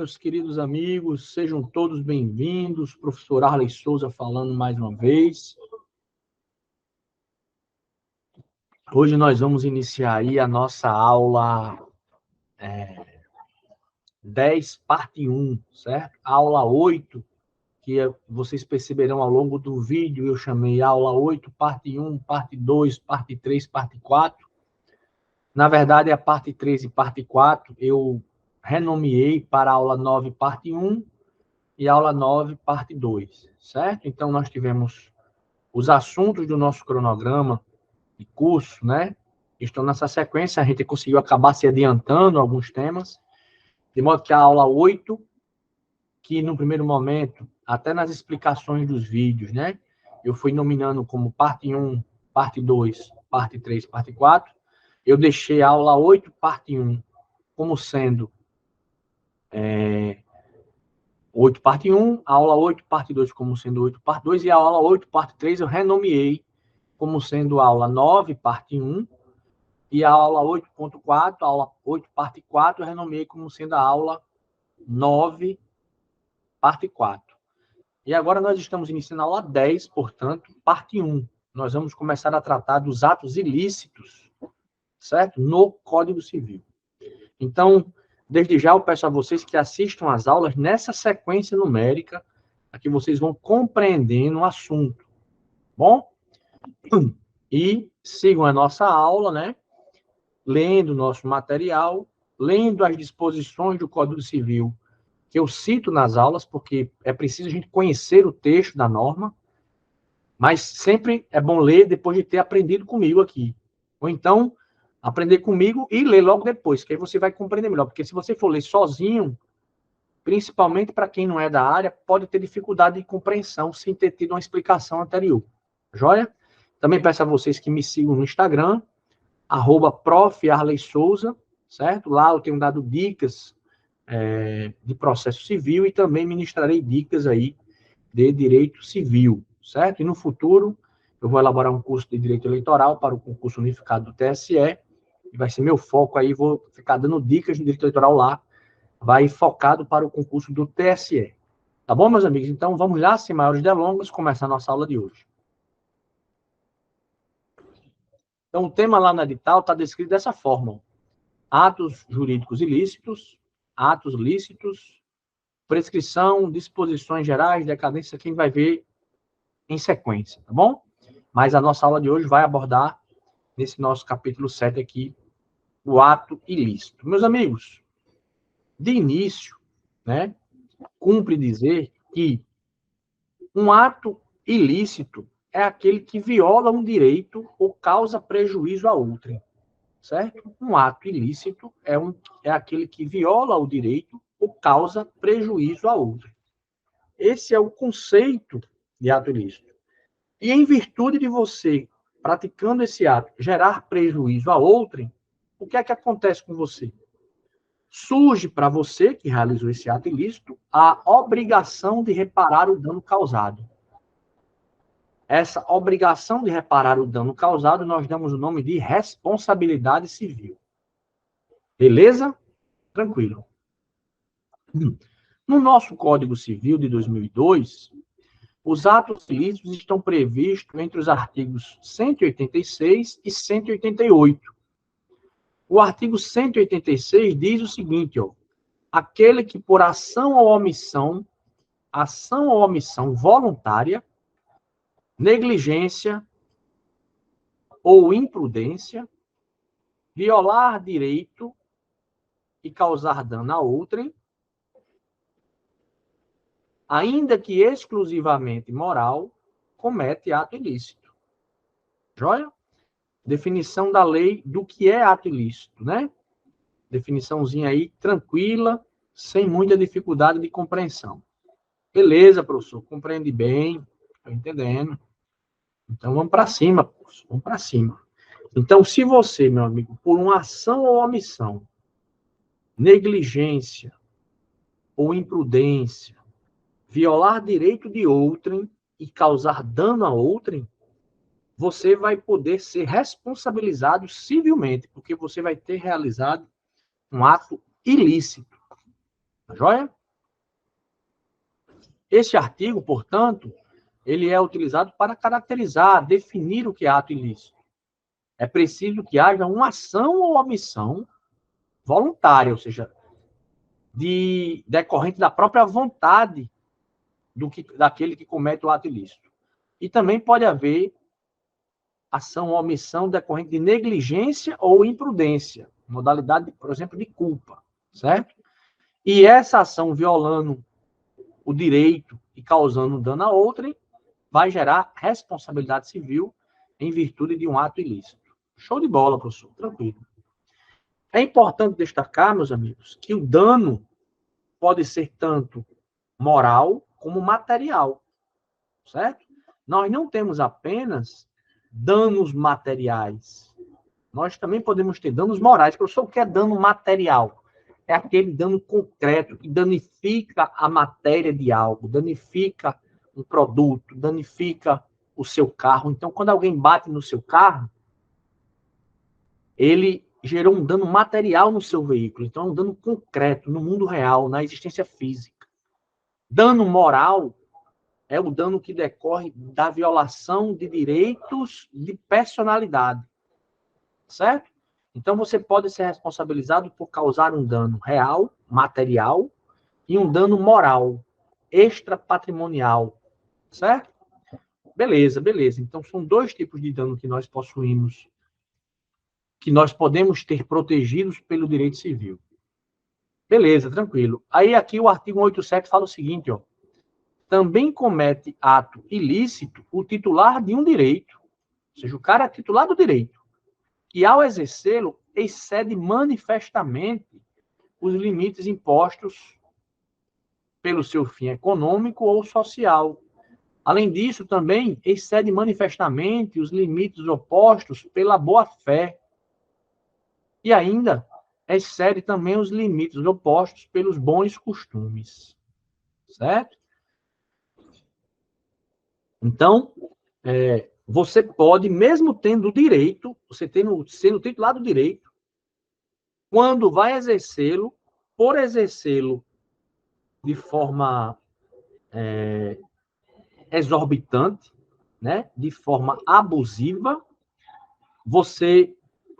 meus queridos amigos, sejam todos bem-vindos. Professor Arley Souza falando mais uma vez. Hoje nós vamos iniciar aí a nossa aula 10, parte 1, certo? A aula 8, que vocês perceberão ao longo do vídeo, eu chamei aula 8, parte 1, parte 2, parte 3, parte 4. Na verdade, a parte 3 e parte 4 eu renomeei para a aula 9, parte 1, e aula 9, parte 2, certo? Então, nós tivemos os assuntos do nosso cronograma de curso, né? Estão nessa sequência, a gente conseguiu acabar se adiantando alguns temas, de modo que a aula 8, que no primeiro momento, até nas explicações dos vídeos, né? Eu fui nominando como parte 1, parte 2, parte 3, parte 4. Eu deixei a aula 8, parte 1, como sendo 8, parte 1, a aula 8, parte 2, como sendo 8, parte 2, e a aula 8, parte 3, eu renomeei como sendo a aula 9, parte 1, e a aula 8.4, a aula 8, parte 4, eu renomeei como sendo a aula 9, parte 4. E agora nós estamos iniciando a aula 10, portanto, parte 1. Nós vamos começar a tratar dos atos ilícitos, certo? No Código Civil. Então, desde já eu peço a vocês que assistam às aulas nessa sequência numérica, para que vocês vão compreendendo o assunto, bom? E sigam a nossa aula, né? Lendo o nosso material, lendo as disposições do Código Civil, que eu cito nas aulas, porque é preciso a gente conhecer o texto da norma, mas sempre é bom ler depois de ter aprendido comigo aqui. Ou então, aprender comigo e ler logo depois, que aí você vai compreender melhor. Porque se você for ler sozinho, principalmente para quem não é da área, pode ter dificuldade de compreensão sem ter tido uma explicação anterior. Joia? Também peço a vocês que me sigam no Instagram, @prof.arleysouza, certo? Lá eu tenho dado dicas de processo civil e também ministrarei dicas aí de direito civil, certo? E no futuro eu vou elaborar um curso de direito eleitoral para o concurso unificado do TSE, e vai ser meu foco aí, vou ficar dando dicas de direito eleitoral lá, vai focado para o concurso do TSE. Tá bom, meus amigos? Então vamos lá, sem maiores delongas, começar a nossa aula de hoje. Então o tema lá na edital está descrito dessa forma: atos jurídicos ilícitos, atos lícitos, prescrição, disposições gerais, decadência, quem vai ver em sequência, tá bom? Mas a nossa aula de hoje vai abordar, nesse nosso capítulo 7 aqui, o ato ilícito. Meus amigos, de início, né, cumpre dizer que um ato ilícito é aquele que viola um direito ou causa prejuízo a outrem, certo? Um ato ilícito é aquele que viola o direito ou causa prejuízo a outrem. Esse é o conceito de ato ilícito. E em virtude de você, praticando esse ato, gerar prejuízo a outrem, o que é que acontece com você? Surge para você, que realizou esse ato ilícito, a obrigação de reparar o dano causado. Essa obrigação de reparar o dano causado, nós damos o nome de responsabilidade civil. Beleza? Tranquilo. No nosso Código Civil de 2002, os atos ilícitos estão previstos entre os artigos 186 e 188. O artigo 186 diz o seguinte, ó: aquele que por ação ou omissão voluntária, negligência ou imprudência, violar direito e causar dano a outrem, ainda que exclusivamente moral, comete ato ilícito. Joia? Definição da lei do que é ato ilícito, né? Definiçãozinha aí, tranquila, sem muita dificuldade de compreensão. Beleza, professor, compreende bem, estou entendendo. Então, vamos para cima, professor, vamos para cima. Então, se você, meu amigo, por uma ação ou omissão, negligência ou imprudência, violar direito de outrem e causar dano a outrem, você vai poder ser responsabilizado civilmente, porque você vai ter realizado um ato ilícito. Tá joia? Esse artigo, portanto, ele é utilizado para caracterizar, definir o que é ato ilícito. É preciso que haja uma ação ou omissão voluntária, ou seja, decorrente da própria vontade daquele que comete o ato ilícito. E também pode haver ação ou omissão decorrente de negligência ou imprudência, modalidade, por exemplo, de culpa, certo? E essa ação violando o direito e causando dano a outrem vai gerar responsabilidade civil em virtude de um ato ilícito. Show de bola, professor, tranquilo. É importante destacar, meus amigos, que o dano pode ser tanto moral como material, certo? Nós não temos apenas danos materiais. Nós também podemos ter danos morais. Professor, o que é dano material? É aquele dano concreto que danifica a matéria de algo, danifica um produto, danifica o seu carro. Então, quando alguém bate no seu carro, ele gerou um dano material no seu veículo. Então, é um dano concreto no mundo real, na existência física. Dano moral é o dano que decorre da violação de direitos de personalidade. Certo? Então, você pode ser responsabilizado por causar um dano real, material, e um dano moral, extrapatrimonial. Certo? Beleza, beleza. Então, são dois tipos de dano que nós possuímos, que nós podemos ter protegidos pelo direito civil. Beleza, tranquilo. Aí, aqui, o artigo 187 fala o seguinte, ó. Também comete ato ilícito o titular de um direito, ou seja, o cara é titular do direito, que, ao exercê-lo, excede manifestamente os limites impostos pelo seu fim econômico ou social. Além disso, também excede manifestamente os limites opostos pela boa-fé. E ainda excede também os limites opostos pelos bons costumes. Certo? Então, você pode, mesmo tendo o direito, você sendo titular do direito, quando vai exercê-lo, por exercê-lo de forma exorbitante, né, de forma abusiva,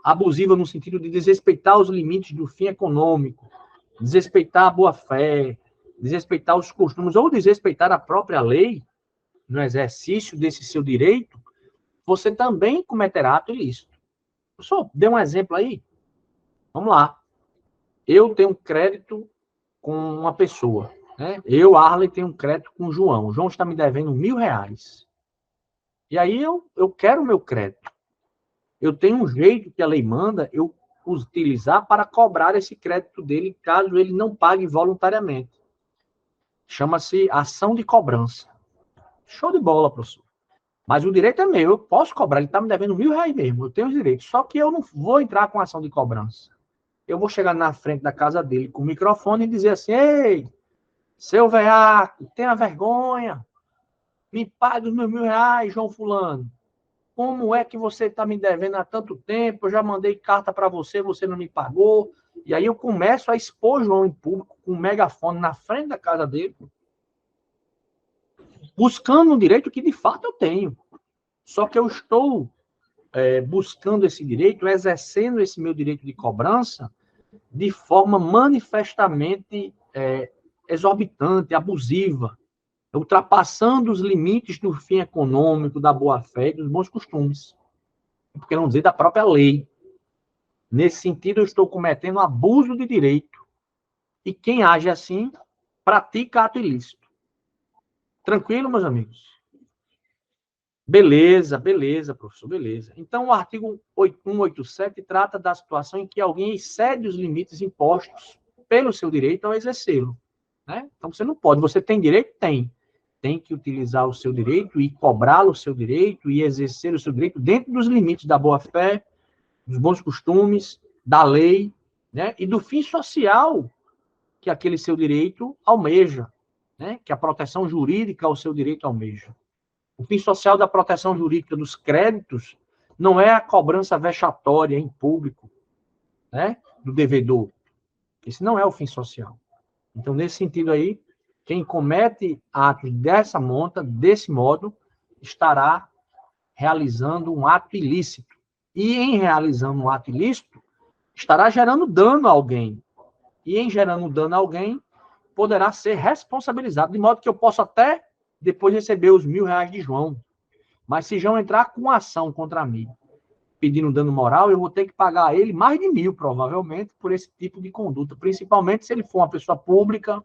abusiva no sentido de desrespeitar os limites do fim econômico, desrespeitar a boa-fé, desrespeitar os costumes ou desrespeitar a própria lei no exercício desse seu direito, você também cometerá ato ilícito. Só dê um exemplo aí. Vamos lá. Eu tenho um crédito com uma pessoa, né? Eu, Arley, tenho um crédito com o João. O João está me devendo R$1.000. E aí eu quero o meu crédito. Eu tenho um jeito que a lei manda eu utilizar para cobrar esse crédito dele, caso ele não pague voluntariamente. Chama-se ação de cobrança. Show de bola, professor. Mas o direito é meu, eu posso cobrar. Ele está me devendo R$1.000 mesmo, eu tenho os direitos. Só que eu não vou entrar com ação de cobrança. Eu vou chegar na frente da casa dele com o microfone e dizer assim: ei, seu veaco, tenha vergonha, me pague os meus R$1.000, João Fulano. Como é que você está me devendo há tanto tempo? Eu já mandei carta para você, você não me pagou. E aí eu começo a expor João em público, com um megafone na frente da casa dele, buscando um direito que de fato eu tenho. Só que eu estou buscando esse direito, exercendo esse meu direito de cobrança de forma manifestamente exorbitante, abusiva, ultrapassando os limites do fim econômico, da boa-fé e dos bons costumes. Por que não dizer da própria lei? Nesse sentido, eu estou cometendo abuso de direito. E quem age assim, pratica ato ilícito. Tranquilo, meus amigos? Beleza, beleza, professor, beleza. Então, o artigo 187 trata da situação em que alguém excede os limites impostos pelo seu direito ao exercê-lo. Né? Então, você não pode. Você tem direito? Tem. Tem que utilizar o seu direito e cobrá-lo o seu direito e exercer o seu direito dentro dos limites da boa-fé, dos bons costumes, da lei, né? E do fim social que aquele seu direito almeja, né? Que a proteção jurídica ao seu direito almeja. O fim social da proteção jurídica dos créditos não é a cobrança vexatória em público, né? Do devedor. Esse não é o fim social. Então, nesse sentido aí, Quem comete atos dessa monta, desse modo, estará realizando um ato ilícito. E em realizando um ato ilícito, estará gerando dano a alguém. E em gerando dano a alguém, poderá ser responsabilizado, de modo que eu posso até depois receber os R$1.000 de João. Mas se João entrar com ação contra mim, pedindo dano moral, eu vou ter que pagar a ele mais de 1.000, provavelmente, por esse tipo de conduta. Principalmente se ele for uma pessoa pública,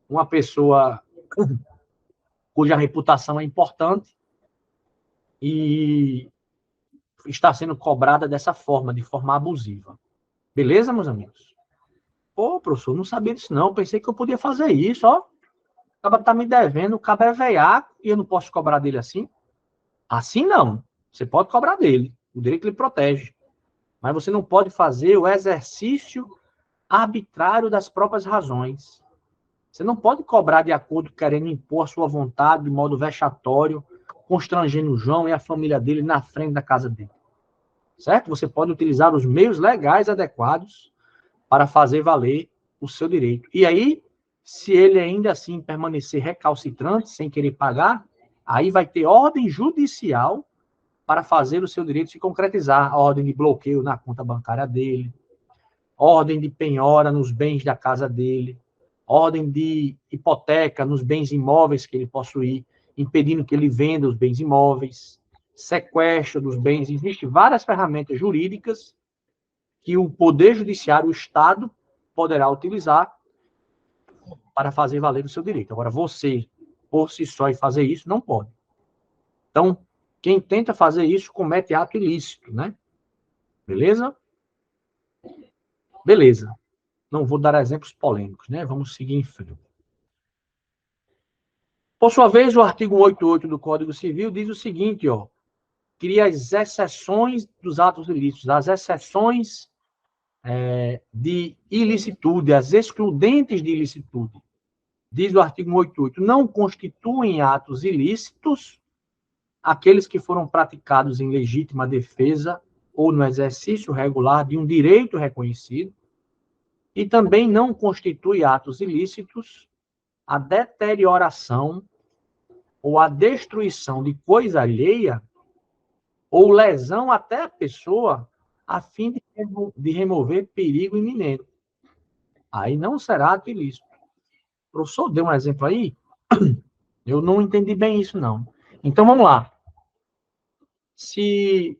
uma pessoa cuja reputação é importante e está sendo cobrada dessa forma, de forma abusiva. Beleza, meus amigos? Pô, professor, não sabia disso não. Pensei que eu podia fazer isso, ó. O cara tá me devendo, o cara é veiaco e eu não posso cobrar dele assim? Assim não. Você pode cobrar dele. O direito lhe protege. Mas você não pode fazer o exercício arbitrário das próprias razões. Você não pode cobrar de acordo querendo impor a sua vontade de modo vexatório, constrangendo o João e a família dele na frente da casa dele. Certo? Você pode utilizar os meios legais adequados para fazer valer o seu direito. E aí, se ele ainda assim permanecer recalcitrante, sem querer pagar, aí vai ter ordem judicial para fazer o seu direito se concretizar. A ordem de bloqueio na conta bancária dele, ordem de penhora nos bens da casa dele, ordem de hipoteca nos bens imóveis que ele possuir, impedindo que ele venda os bens imóveis, sequestro dos bens. Existem várias ferramentas jurídicas que o Poder Judiciário, o Estado, poderá utilizar para fazer valer o seu direito. Agora, você, por si só, e fazer isso, não pode. Então, quem tenta fazer isso comete ato ilícito, né? Beleza? Beleza. Não vou dar exemplos polêmicos, né? Vamos seguir em frente. Por sua vez, o artigo 188 do Código Civil diz o seguinte, ó, cria as exceções dos atos ilícitos, as exceções de ilicitude, as excludentes de ilicitude. Diz o artigo 188, não constituem atos ilícitos aqueles que foram praticados em legítima defesa ou no exercício regular de um direito reconhecido, e também não constitui atos ilícitos a deterioração ou a destruição de coisa alheia ou lesão até a pessoa a fim de remover perigo iminente. Aí não será ato ilícito. O professor deu um exemplo aí? Eu não entendi bem isso, não. Então, vamos lá. Se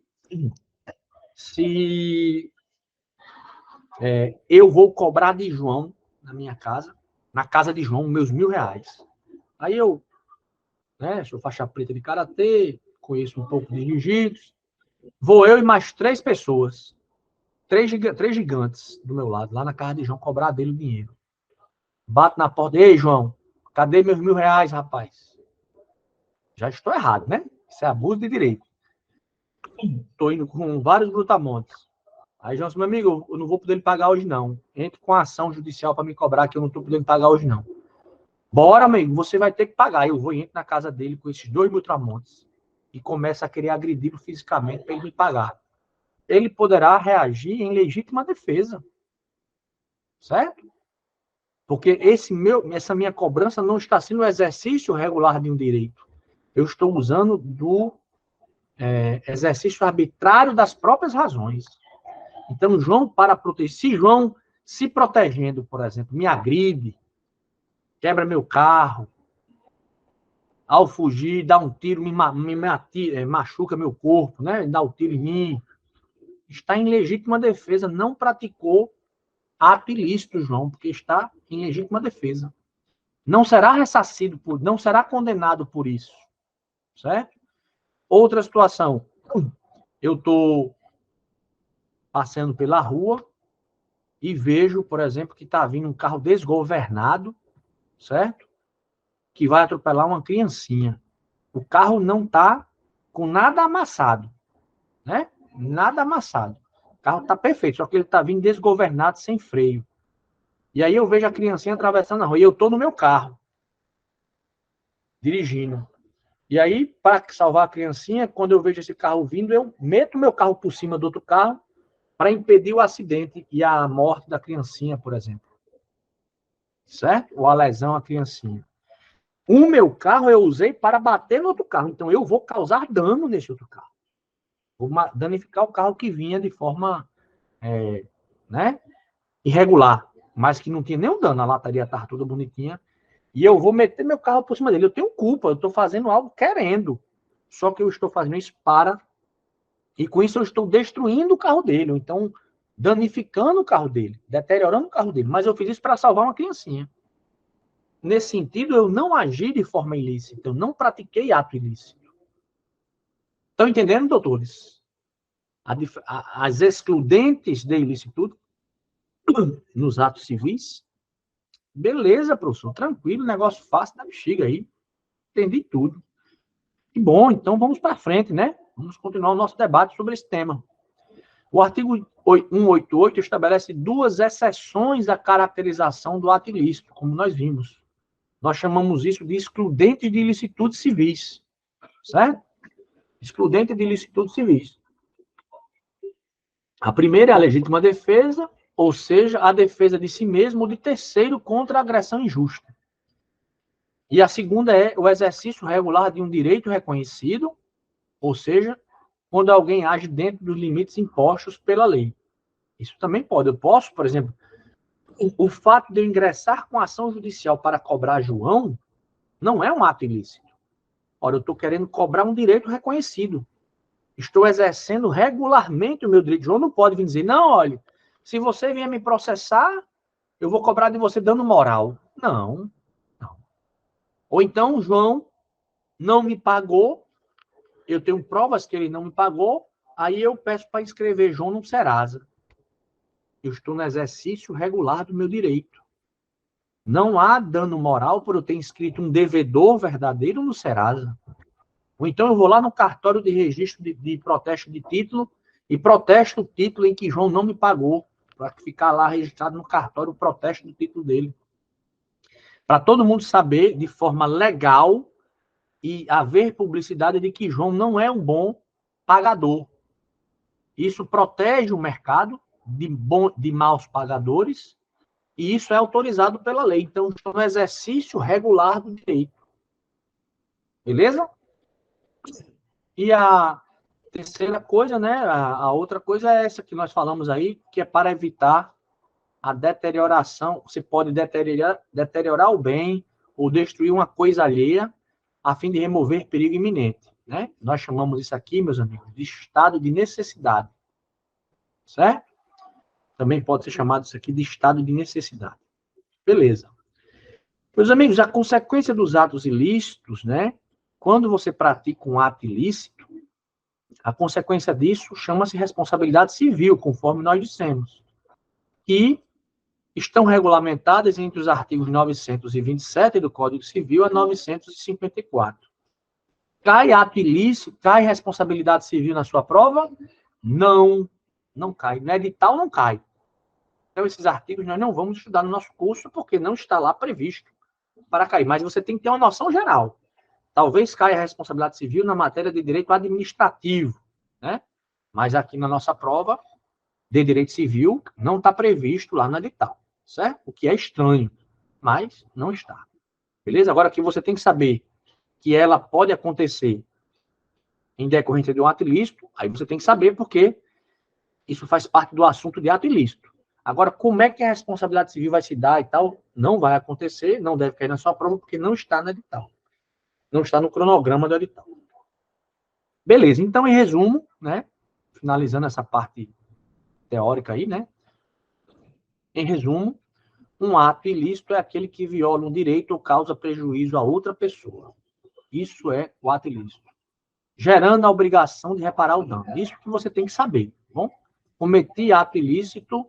eu vou cobrar de João na minha casa, na casa de João, meus R$1.000. Aí eu, né, sou faixa preta de karatê, conheço um pouco de jiu-jitsu, vou eu e mais 3 pessoas, três gigantes do meu lado, lá na casa de João, cobrar dele o dinheiro. Bato na porta, ei, João, cadê meus R$1.000, rapaz? Já estou errado, né? Isso é abuso de direito. Estou indo com vários brutamontes. Aí, João, meu amigo, eu não vou poder lhe pagar hoje, não. Entre com a ação judicial para me cobrar, que eu não estou podendo pagar hoje, não. Bora, amigo, você vai ter que pagar. Eu vou e entro na casa dele com esses 2 brutamontes e começo a querer agredi-lo fisicamente para ele me pagar. Ele poderá reagir em legítima defesa. Certo? Porque essa minha cobrança não está sendo o exercício regular de um direito. Eu estou usando do exercício arbitrário das próprias razões. Então, João, para proteger, se João se protegendo, por exemplo, me agride, quebra meu carro, ao fugir, dá um tiro, machuca meu corpo, né? Dá um tiro em mim, está em legítima defesa, não praticou ato ilícito, João, porque está em legítima defesa. Não será ressarcido não será condenado por isso, certo? Outra situação, eu estou passando pela rua e vejo, por exemplo, que está vindo um carro desgovernado, certo? Que vai atropelar uma criancinha. O carro não está com nada amassado, né? Nada amassado. O carro está perfeito, só que ele está vindo desgovernado, sem freio. E aí eu vejo a criancinha atravessando a rua e eu estou no meu carro, dirigindo. E aí, para salvar a criancinha, quando eu vejo esse carro vindo, eu meto meu carro por cima do outro carro para impedir o acidente e a morte da criancinha, por exemplo. certo? Ou a lesão à criancinha. O meu carro eu usei para bater no outro carro, então eu vou causar dano nesse outro carro. Vou danificar o carro que vinha de forma né, irregular, mas que não tinha nenhum dano, a lataria estava toda bonitinha, e eu vou meter meu carro por cima dele. Eu tenho culpa, eu estou fazendo algo querendo, só que eu estou fazendo isso e com isso eu estou destruindo o carro dele, ou então danificando o carro dele, deteriorando o carro dele, mas eu fiz isso para salvar uma criancinha. Nesse sentido, eu não agi de forma ilícita, eu não pratiquei ato ilícito. Estão entendendo, doutores? As excludentes de ilicitude nos atos civis? Beleza, professor, tranquilo, negócio fácil da bexiga aí. Entendi tudo. Que bom, então vamos para frente, né? Vamos continuar o nosso debate sobre esse tema. O artigo 188 estabelece duas exceções à caracterização do ato ilícito, como nós vimos. Nós chamamos isso de excludentes de ilicitudes civis, certo? Excludente de ilicitudes civis. A primeira é a legítima defesa, ou seja, a defesa de si mesmo ou de terceiro contra a agressão injusta. E a segunda é o exercício regular de um direito reconhecido, ou seja, quando alguém age dentro dos limites impostos pela lei. Isso também pode. Eu posso, por exemplo, o fato de eu ingressar com ação judicial para cobrar João não é um ato ilícito. Ora, eu estou querendo cobrar um direito reconhecido. Estou exercendo regularmente o meu direito. João não pode vir dizer, não, olha, se você vier me processar, eu vou cobrar de você dano moral. Não, não. Ou então, João não me pagou, eu tenho provas que ele não me pagou, aí eu peço para inscrever João no Serasa. Eu estou no exercício regular do meu direito. Não há dano moral por eu ter inscrito um devedor verdadeiro no Serasa. Ou então eu vou lá no cartório de registro de protesto de título e protesto o título em que João não me pagou, para ficar lá registrado no cartório o protesto do título dele. Para todo mundo saber, de forma legal, e haver publicidade de que João não é um bom pagador. Isso protege o mercado de maus pagadores e isso é autorizado pela lei. Então, estou no exercício regular do direito. Beleza? E a terceira coisa, né? A outra coisa é essa que nós falamos aí, que é para evitar a deterioração. Você pode deteriorar o bem ou destruir uma coisa alheia a fim de remover perigo iminente, né? Nós chamamos isso aqui, meus amigos, de estado de necessidade, certo? Também pode ser chamado isso aqui de estado de necessidade. Beleza. Meus amigos, a consequência dos atos ilícitos, né? Quando você pratica um ato ilícito, a consequência disso chama-se responsabilidade civil, conforme nós dissemos, que estão regulamentadas entre os artigos 927 do Código Civil a 954. Cai ato ilícito, cai responsabilidade civil na sua prova? Não, não cai. No edital não cai. Então, esses artigos nós não vamos estudar no nosso curso, porque não está lá previsto para cair. Mas você tem que ter uma noção geral. Talvez caia a responsabilidade civil na matéria de direito administrativo, né? Mas aqui na nossa prova de direito civil não está previsto lá no edital, certo? O que é estranho, mas não está. Beleza? Agora aqui você tem que saber que ela pode acontecer em decorrência de um ato ilícito, aí você tem que saber porque isso faz parte do assunto de ato ilícito. Agora, como é que a responsabilidade civil vai se dar e tal, não vai acontecer, não deve cair na sua prova, porque não está no edital. Não está no cronograma do edital. Beleza, então, em resumo, né, finalizando essa parte teórica aí, né, em resumo, um ato ilícito é aquele que viola um direito ou causa prejuízo a outra pessoa. Isso é o ato ilícito. Gerando a obrigação de reparar o dano. Isso que você tem que saber, tá bom? Cometi ato ilícito,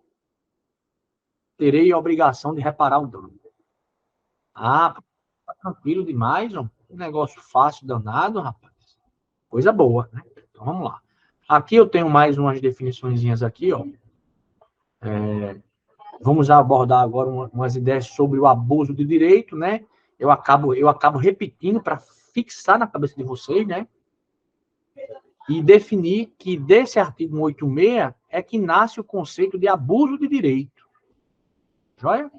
terei a obrigação de reparar o dano. Ah, tá tranquilo demais, ó. Um negócio fácil, danado, rapaz. Coisa boa, né? Então, vamos lá. Aqui eu tenho mais umas definiçõezinhas aqui, ó. Vamos abordar agora umas ideias sobre o abuso de direito, né? Eu acabo repetindo para fixar na cabeça de vocês, né? E definir que desse artigo 186 é que nasce o conceito de abuso de direito. Joia?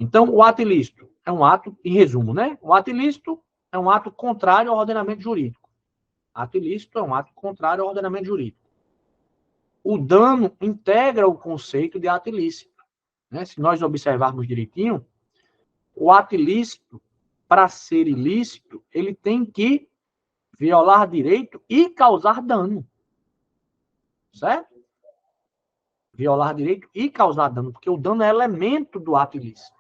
Então, o ato ilícito é um ato, em resumo, né? O ato ilícito é um ato contrário ao ordenamento jurídico. Ato ilícito é um ato contrário ao ordenamento jurídico. O dano integra o conceito de ato ilícito, né? Se nós observarmos direitinho, o ato ilícito, para ser ilícito, ele tem que violar direito e causar dano. Certo? Violar direito e causar dano, porque o dano é elemento do ato ilícito.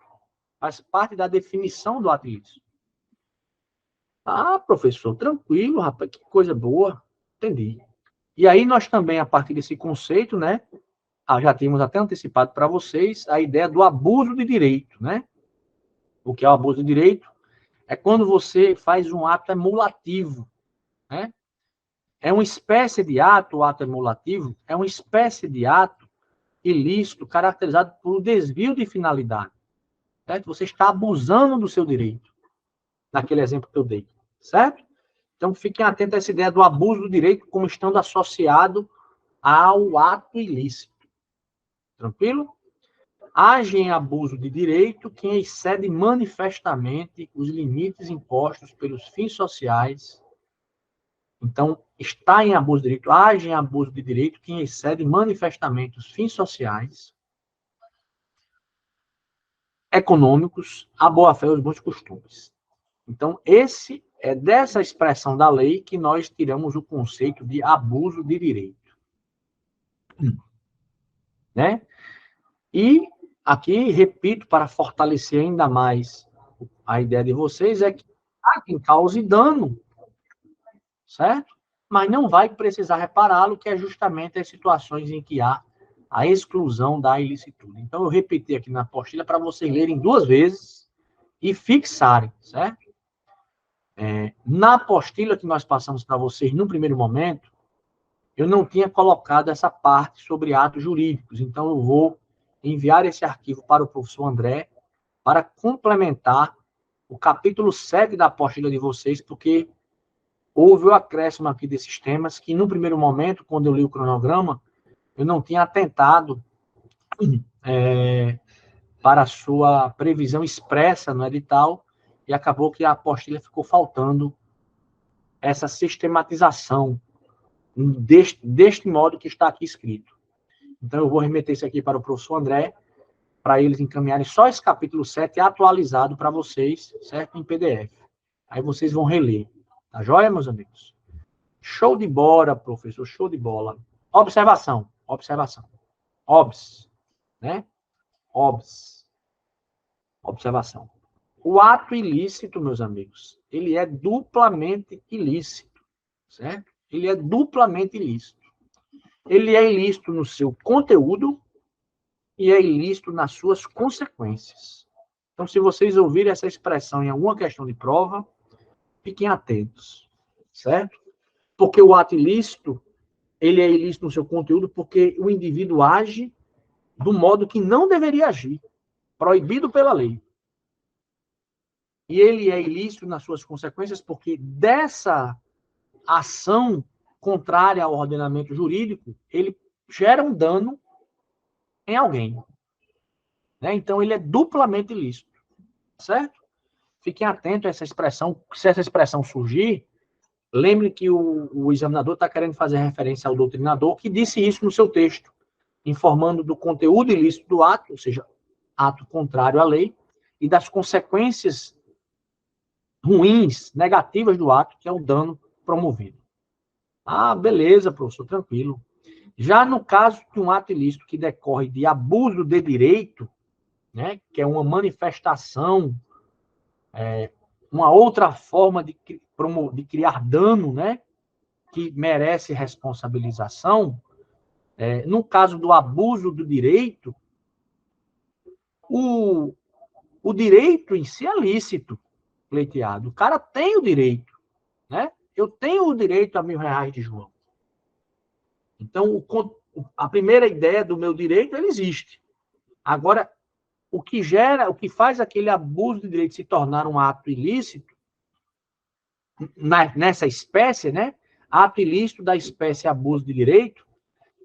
Faz parte da definição do ato ilícito. Ah, professor, tranquilo, rapaz, que coisa boa. Entendi. E aí nós também, a partir desse conceito, né, já temos até antecipado para vocês a ideia do abuso de direito, né? O que é o abuso de direito? É quando você faz um ato emulativo, né? É uma espécie de ato, o ato emulativo, é uma espécie de ato ilícito caracterizado por um desvio de finalidade. Certo? Você está abusando do seu direito, naquele exemplo que eu dei. Certo? Então, fiquem atentos a essa ideia do abuso do direito como estando associado ao ato ilícito. Tranquilo? Age em abuso de direito quem excede manifestamente os limites impostos pelos fins sociais. Então, está em abuso de direito, age em abuso de direito quem excede manifestamente os fins sociais, econômicos, a boa-fé e os bons costumes. Então, esse é dessa expressão da lei que nós tiramos o conceito de abuso de direito. Né? E aqui, repito, para fortalecer ainda mais a ideia de vocês, é que há quem cause dano, certo? Mas não vai precisar repará-lo, que é justamente as situações em que há a exclusão da ilicitude. Então, eu repeti aqui na apostila para vocês lerem 2 vezes e fixarem, certo? Na apostila que nós passamos para vocês, no primeiro momento, eu não tinha colocado essa parte sobre atos jurídicos, então eu vou enviar esse arquivo para o professor André para complementar o capítulo 7 da apostila de vocês, porque houve o acréscimo aqui desses temas que, no primeiro momento, quando eu li o cronograma, eu não tinha atentado para a sua previsão expressa no edital, e acabou que a apostila ficou faltando essa sistematização deste modo que está aqui escrito. Então, eu vou remeter isso aqui para o professor André, para eles encaminharem só esse capítulo 7 atualizado para vocês, certo? Em PDF. Aí vocês vão reler. Tá joia, meus amigos? Show de bola, professor, show de bola. Observação. Obs, né? Observação. O ato ilícito, meus amigos, ele é duplamente ilícito, certo? Ele é duplamente ilícito. Ele é ilícito no seu conteúdo e é ilícito nas suas consequências. Então, se vocês ouvirem essa expressão em alguma questão de prova, fiquem atentos, certo? Porque o ato ilícito, ele é ilícito no seu conteúdo porque o indivíduo age do modo que não deveria agir, proibido pela lei. E ele é ilícito nas suas consequências porque dessa ação contrária ao ordenamento jurídico, ele gera um dano em alguém. Né? Então, ele é duplamente ilícito, certo? Fiquem atentos a essa expressão. Se essa expressão surgir, lembre que o examinador está querendo fazer referência ao doutrinador que disse isso no seu texto, informando do conteúdo ilícito do ato, ou seja, ato contrário à lei, e das consequências ruins, negativas do ato, que é o dano promovido. Ah, beleza, professor, tranquilo. Já no caso de um ato ilícito que decorre de abuso de direito, né, que é uma manifestação, uma outra forma de criar dano, né, que merece responsabilização, no caso do abuso do direito, o direito em si é lícito, pleiteado. O cara tem o direito, né? Eu tenho o direito a R$1.000 de João. Então, a primeira ideia do meu direito, ele existe. Agora, o que faz aquele abuso de direito se tornar um ato ilícito, nessa espécie, né? Ato ilícito da espécie abuso de direito,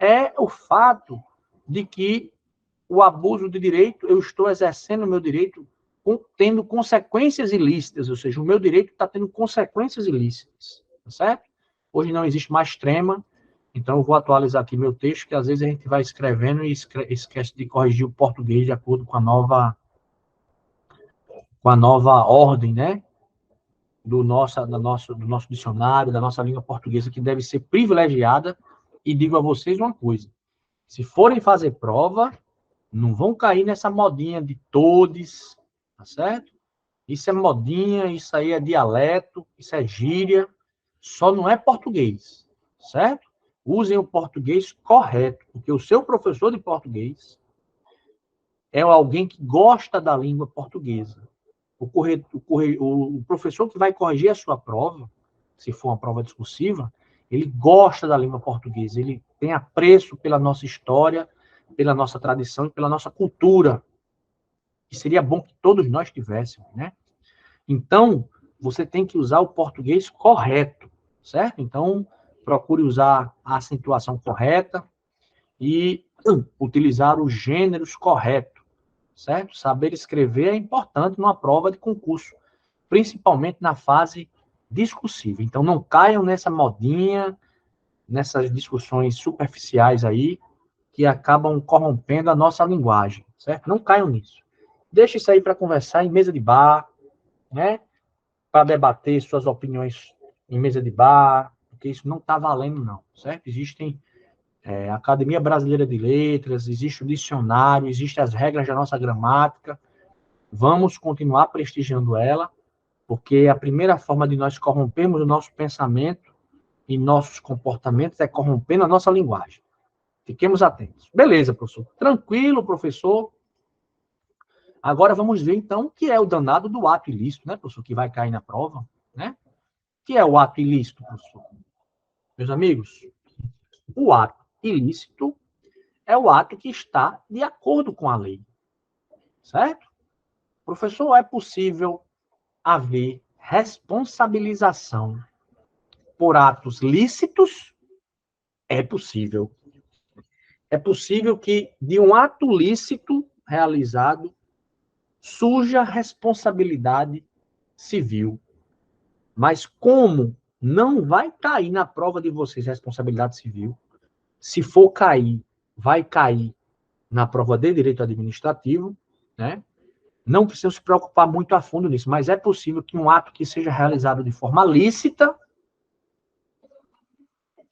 é o fato de que o abuso de direito, eu estou exercendo o meu direito tendo consequências ilícitas, ou seja, o meu direito está tendo consequências ilícitas, tá certo? Hoje não existe mais trema, então eu vou atualizar aqui meu texto, que às vezes a gente vai escrevendo e esquece de corrigir o português de acordo com a nova ordem, né? Do nosso dicionário, da nossa língua portuguesa, que deve ser privilegiada. E digo a vocês uma coisa: se forem fazer prova, não vão cair nessa modinha de todes, tá certo? Isso é modinha, isso aí é dialeto, isso é gíria, só não é português, certo? Usem o português correto, porque o seu professor de português é alguém que gosta da língua portuguesa. O professor que vai corrigir a sua prova, se for uma prova discursiva, ele gosta da língua portuguesa, ele tem apreço pela nossa história, pela nossa tradição e pela nossa cultura, que seria bom que todos nós tivéssemos, né? Então, você tem que usar o português correto, certo? Então, procure usar a acentuação correta e utilizar os gêneros corretos, certo? Saber escrever é importante numa prova de concurso, principalmente na fase discursiva. Então, não caiam nessa modinha, nessas discussões superficiais aí, que acabam corrompendo a nossa linguagem, certo? Não caiam nisso. Deixe isso aí para conversar em mesa de bar, né? Para debater suas opiniões em mesa de bar, porque isso não está valendo, não, certo? Existem a Academia Brasileira de Letras, existe o dicionário, existem as regras da nossa gramática. Vamos continuar prestigiando ela, porque a primeira forma de nós corrompermos o nosso pensamento e nossos comportamentos é corrompendo a nossa linguagem. Fiquemos atentos. Beleza, professor. Tranquilo, professor. Agora vamos ver, então, o que é o danado do ato ilícito, né, professor, que vai cair na prova, né? O que é o ato ilícito, professor? Meus amigos, o ato ilícito é o ato que está de acordo com a lei, certo? Professor, é possível haver responsabilização por atos lícitos? É possível. É possível que de um ato lícito realizado surja responsabilidade civil. Mas como não vai cair na prova de vocês responsabilidade civil, se for cair, vai cair na prova de direito administrativo, né? Não precisam se preocupar muito a fundo nisso, mas é possível que um ato que seja realizado de forma lícita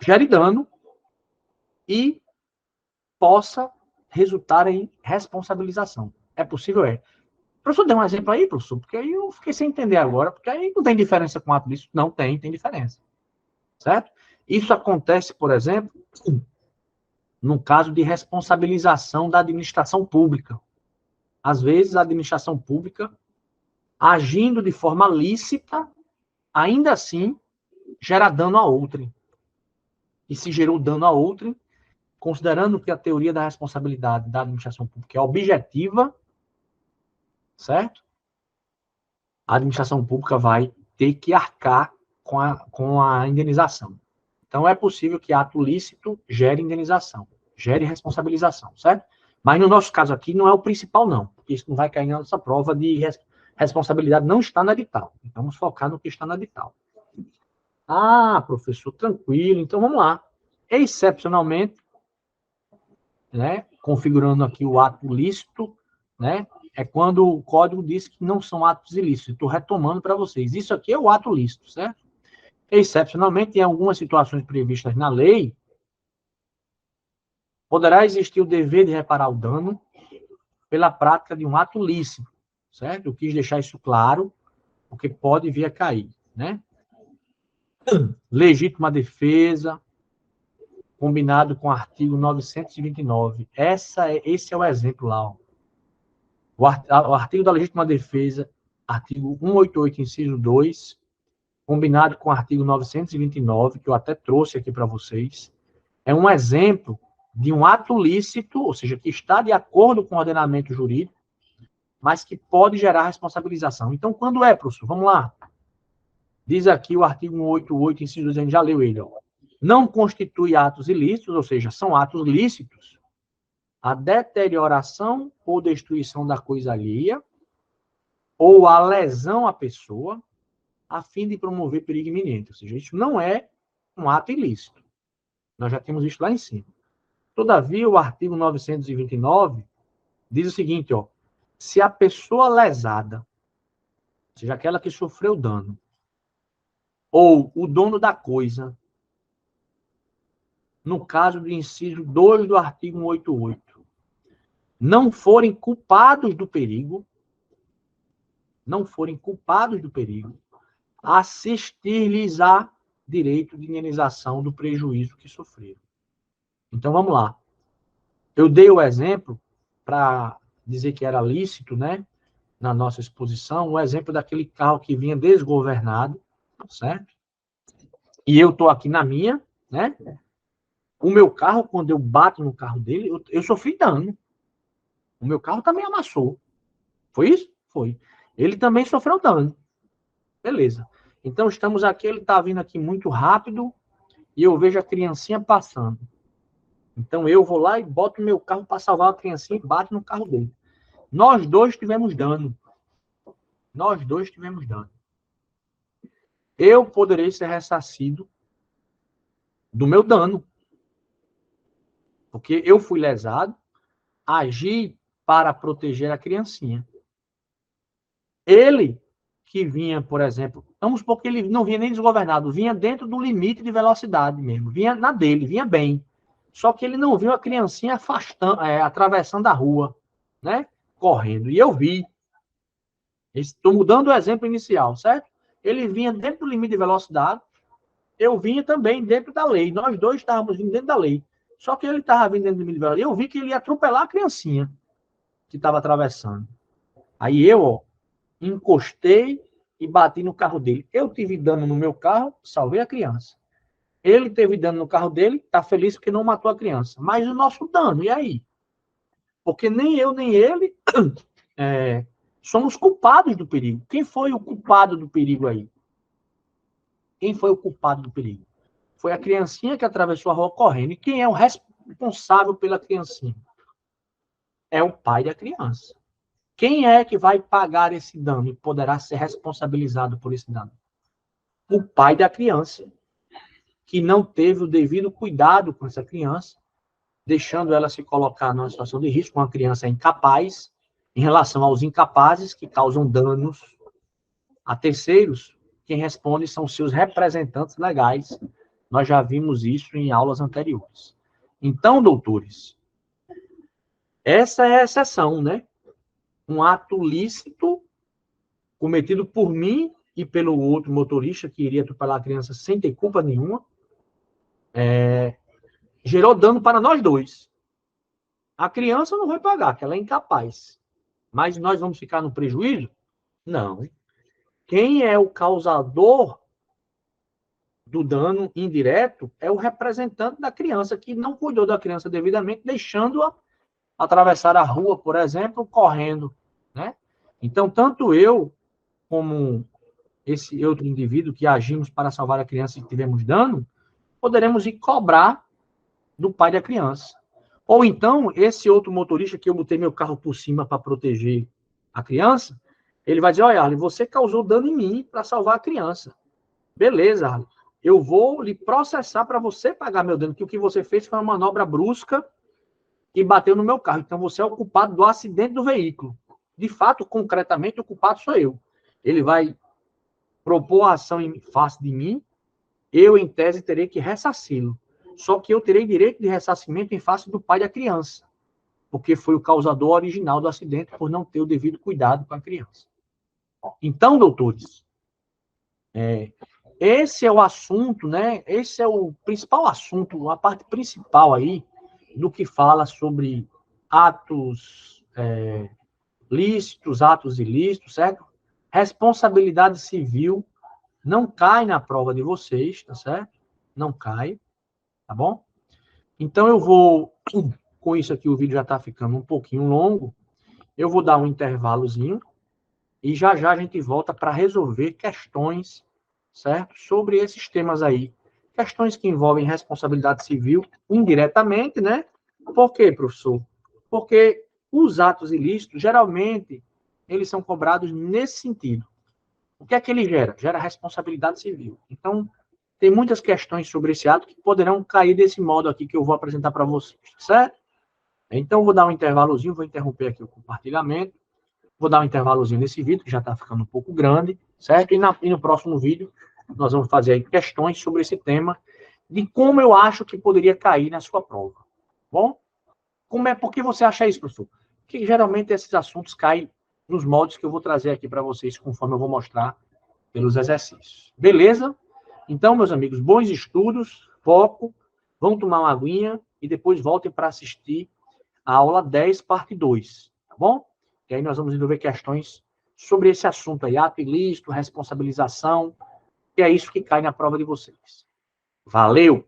gere dano e possa resultar em responsabilização. É possível? É. Professor, dê um exemplo aí, professor, porque aí eu fiquei sem entender agora, porque aí não tem diferença com ato lícito. Não tem diferença. Certo? Isso acontece, por exemplo, no caso de responsabilização da administração pública. Às vezes, a administração pública, agindo de forma lícita, ainda assim, gera dano a outrem. E se gerou dano a outrem, considerando que a teoria da responsabilidade da administração pública é objetiva, certo? A administração pública vai ter que arcar com a indenização. Então, é possível que ato lícito gere indenização, gere responsabilização, certo? Mas no nosso caso aqui não é o principal, não, porque isso não vai cair na nossa prova de responsabilidade, não está no edital. Então, vamos focar no que está no edital. Ah, professor, tranquilo, então vamos lá. Excepcionalmente, né, configurando aqui o ato lícito, né, é quando o código diz que não são atos ilícitos. Estou retomando para vocês. Isso aqui é o ato lícito, certo? Excepcionalmente, em algumas situações previstas na lei, poderá existir o dever de reparar o dano pela prática de um ato lícito, certo? Eu quis deixar isso claro, porque pode vir a cair, né? Legítima defesa, combinado com o artigo 929. Esse é o exemplo lá, ó. O artigo da legítima defesa, artigo 188, inciso 2, combinado com o artigo 929, que eu até trouxe aqui para vocês, é um exemplo de um ato lícito, ou seja, que está de acordo com o ordenamento jurídico, mas que pode gerar responsabilização. Então, quando é, professor? Vamos lá. Diz aqui o artigo 188, inciso 2, a gente já leu ele. Ó. Não constitui atos ilícitos, ou seja, são atos lícitos, a deterioração ou destruição da coisa alheia ou a lesão à pessoa a fim de promover perigo iminente. Ou seja, isso não é um ato ilícito. Nós já temos isso lá em cima. Todavia, o artigo 929 diz o seguinte, ó, se a pessoa lesada, ou seja, aquela que sofreu dano, ou o dono da coisa, no caso do inciso 2 do artigo 188, não forem culpados do perigo, assistir-lhes-á direito de indenização do prejuízo que sofreram. Então, vamos lá. Eu dei o exemplo para dizer que era lícito, né, na nossa exposição, o exemplo daquele carro que vinha desgovernado, certo? E eu estou aqui na minha, né? O meu carro, quando eu bato no carro dele, eu sofri dano. O meu carro também amassou. Foi isso? Foi. Ele também sofreu dano. Beleza. Então, estamos aqui, ele está vindo aqui muito rápido e eu vejo a criancinha passando. Então, eu vou lá e boto o meu carro para salvar a criancinha e bato no carro dele. Nós dois tivemos dano. Eu poderei ser ressarcido do meu dano. Porque eu fui lesado, agi para proteger a criancinha. Ele que vinha, por exemplo, vamos supor que ele não vinha nem desgovernado, vinha dentro do limite de velocidade mesmo, vinha na dele, vinha bem. Só que ele não viu a criancinha atravessando a rua, né? Correndo. E eu vi. Estou mudando o exemplo inicial, certo? Ele vinha dentro do limite de velocidade, eu vinha também dentro da lei. Nós dois estávamos vindo dentro da lei. Só que ele estava vindo dentro do limite de velocidade. Eu vi que ele ia atropelar a criancinha que estava atravessando. Aí eu, ó, encostei e bati no carro dele. Eu tive dano no meu carro, salvei a criança. Ele teve dano no carro dele, está feliz porque não matou a criança. Mas o nosso dano, e aí? Porque nem eu, nem ele somos culpados do perigo. Quem foi o culpado do perigo aí? Quem foi o culpado do perigo? Foi a criancinha que atravessou a rua correndo. E quem é o responsável pela criancinha? É o pai da criança. Quem é que vai pagar esse dano e poderá ser responsabilizado por esse dano? O pai da criança, que não teve o devido cuidado com essa criança, deixando ela se colocar numa situação de risco. Uma criança incapaz, em relação aos incapazes que causam danos a terceiros, quem responde são seus representantes legais. Nós já vimos isso em aulas anteriores. Então, doutores, essa é a exceção, né? Um ato lícito cometido por mim e pelo outro motorista que iria atropelar a criança sem ter culpa nenhuma, gerou dano para nós dois. A criança não vai pagar, porque ela é incapaz. Mas nós vamos ficar no prejuízo? Não. Quem é o causador do dano indireto é o representante da criança, que não cuidou da criança devidamente, deixando-a atravessar a rua, por exemplo, correndo, né? Então, tanto eu como esse outro indivíduo que agimos para salvar a criança e tivemos dano, poderemos ir cobrar do pai da criança. Ou então, esse outro motorista que eu botei meu carro por cima para proteger a criança, ele vai dizer, olha, Arlen, você causou dano em mim para salvar a criança. Beleza, Arlen, eu vou lhe processar para você pagar meu dano, que o que você fez foi uma manobra brusca e bateu no meu carro. Então, você é o culpado do acidente do veículo. De fato, concretamente, o culpado sou eu. Ele vai propor a ação em face de mim, eu, em tese, terei que ressarci-lo. Só que eu terei direito de ressarcimento em face do pai da criança, porque foi o causador original do acidente por não ter o devido cuidado com a criança. Então, doutores, esse é o assunto, né? Esse é o principal assunto, a parte principal aí do que fala sobre atos lícitos, atos ilícitos, certo? Responsabilidade civil não cai na prova de vocês, tá certo? Não cai, tá bom? Então eu vou, com isso aqui o vídeo já está ficando um pouquinho longo, eu vou dar um intervalozinho e já já a gente volta para resolver questões, certo? Sobre esses temas aí. Questões que envolvem responsabilidade civil indiretamente, né? Por quê, professor? porque os atos ilícitos, geralmente, eles são cobrados nesse sentido. O que é que ele gera? Gera responsabilidade civil. Então, tem muitas questões sobre esse ato que poderão cair desse modo aqui que eu vou apresentar para vocês, certo? Então, eu vou dar um intervalozinho, vou interromper aqui o compartilhamento, vou dar um intervalozinho nesse vídeo, que já está ficando um pouco grande, certo? E no próximo vídeo, nós vamos fazer aí questões sobre esse tema, de como eu acho que poderia cair na sua prova. Bom? Por que você acha isso, professor? Porque geralmente esses assuntos caem nos moldes que eu vou trazer aqui para vocês, conforme eu vou mostrar pelos exercícios. Beleza? Então, meus amigos, bons estudos, foco, vão tomar uma aguinha e depois voltem para assistir a aula 10, parte 2, tá bom? E aí nós vamos resolver questões sobre esse assunto aí, ato ilícito, responsabilização, que é isso que cai na prova de vocês. Valeu!